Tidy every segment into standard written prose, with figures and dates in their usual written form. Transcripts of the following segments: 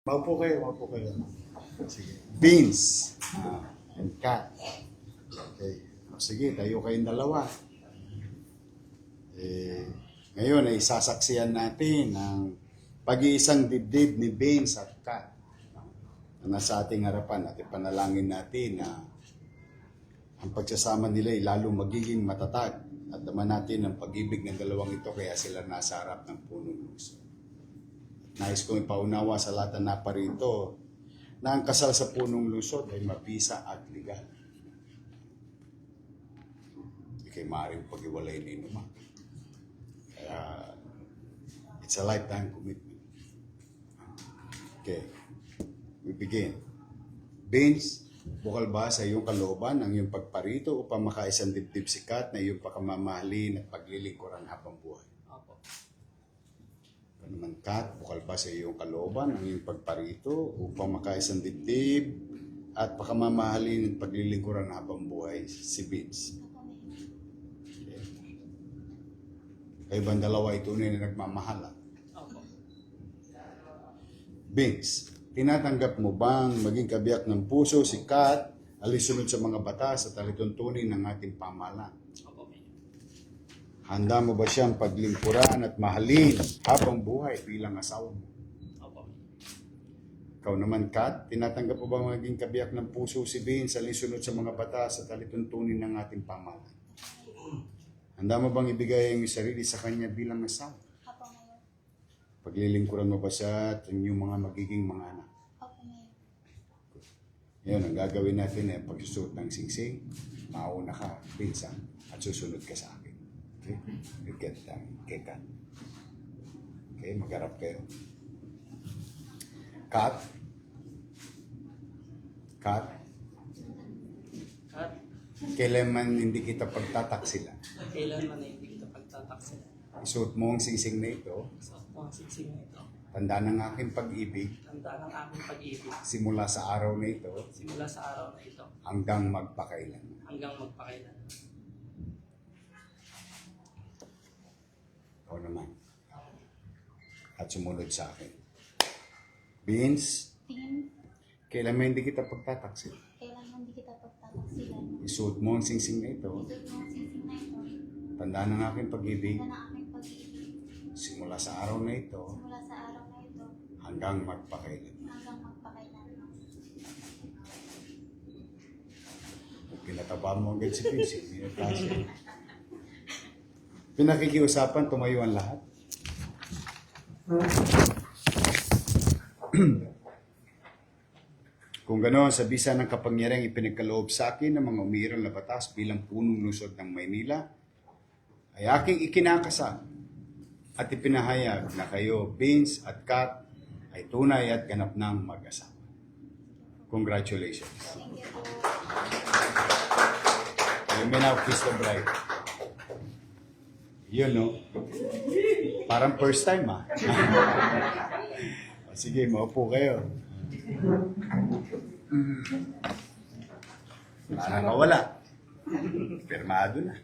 Maupo kayo. Sige. Beans. And cat. Okay. Sige, tayo kayong dalawa. Ngayon ay sasaksiyan natin ang pag-iisang dibdib ni Beans at Cat na nasa ating harapan at ipanalangin natin na ang pagsasama nila ay lalong magiging matatag at naman natin ang pag-ibig ng dalawang ito kaya sila nasa harap ng punong luso. Nais kong ipaunawa sa lahat na naparito na ang kasal sa punong lusod ay mabisa at legal. Hindi kayo maaaring pag-iwalay ni inuman. Kaya, it's a lifetime commitment. Okay, we begin. Beans, bukal ba sa iyong kalooban ang iyong pagparito upang makaisang dibdib sikat na iyong pakamamahalin at paglilingkuran habang buhay? Opo. Naman Kat, bukal ba sa iyong kalooban ang iyong pagparito upang makaisang dibdib at pakamamahalin at paglilingkuran habang buhay? Si Beans. Okay. Kayo bang dalawa ay tunay na nagmamahala? Opo. Beans, tinatanggap mo bang maging kabiyak ng puso si Kat alisunod sa mga batas at alituntunin ng ating pamahalaan? Opo, Mayor. Handa mo ba siyang paglingkuran at mahalin habang buhay bilang asawa mo? Opo, Mayor. Ikaw naman, Kat, tinatanggap mo ba maging kabiyak ng puso si Beans alisunod sa mga batas at alituntunin ng ating pamahalaan? Handa mo bang ibigay ang iyong sarili sa kanya bilang asawa? Opo, Mayor. Paglilingkuran mo ba siya at ang iyong mga magiging mga anak? Opo, Mayor. Ngayon, ang gagawin natin ay pagsusuot ng singsing, mauna ka, Beans, at susunod ka sa akin. Okay? You get that. Okay, Kat. Okay, magharap kayo. Kat? Kat? At Kailan man hindi kita pagtataksilan, kailan man ay hindi kita pagtataksilan. isuot mo ang singsing na ito, Sa mga siksing na ito, tanda ng aking pag-ibig, tanda ng aking pag-ibig simula sa araw na ito, simula sa araw na ito hanggang magpakailan. hanggang magpakailan. Ikaw naman. At sumunod sa akin. Beans, Tingin, kailan man hindi kita pagtataksil, kailan hindi kita pagtataksilan. isuot mo ang singsing na ito, Isip mo ang singsing na ito. tanda ng aking pag-ibig, Tanda na aking pag-ibig. simula sa araw na ito, Simula sa araw na ito hanggang magpakailan. hanggang magpakailan. Pinataba mo agad si Beans, hindi na klase. Pinakikiusapan, tumayo ang lahat. Kung ganoon, sa bisa ng kapangyarihang ipinagkaloob sa akin ng mga umiiral na batas bilang punong lungsod ng Maynila, ay aking ikinakasal at ipinahayag na kayo, Beans at Kat, ay tunay at ganap ng mag-asawa. Congratulations. Thank you po. You may now kiss the bride. Yun, no? Parang first time, ah. Sige, maupo kayo. Parang mawala. Pirmado na.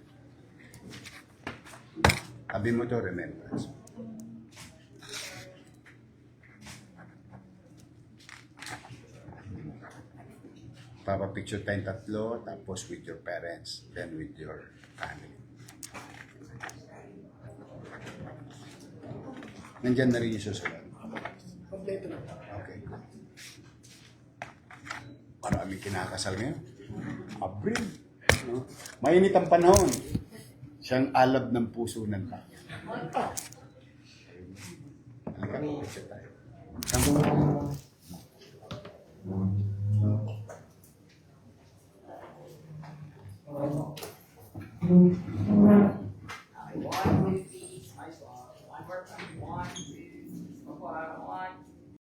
Tabi mo to, remembrance. Papapicture tayong tatlo, tapos with your parents, then with your family. Nandyan na rin yung susunod. Kompleto na. Okay. Maraming kinakasal ngayon. Abril. No? Mainit ang panahon. Siyang alab ng puso ng tao. Halika, picture tayo. Come on.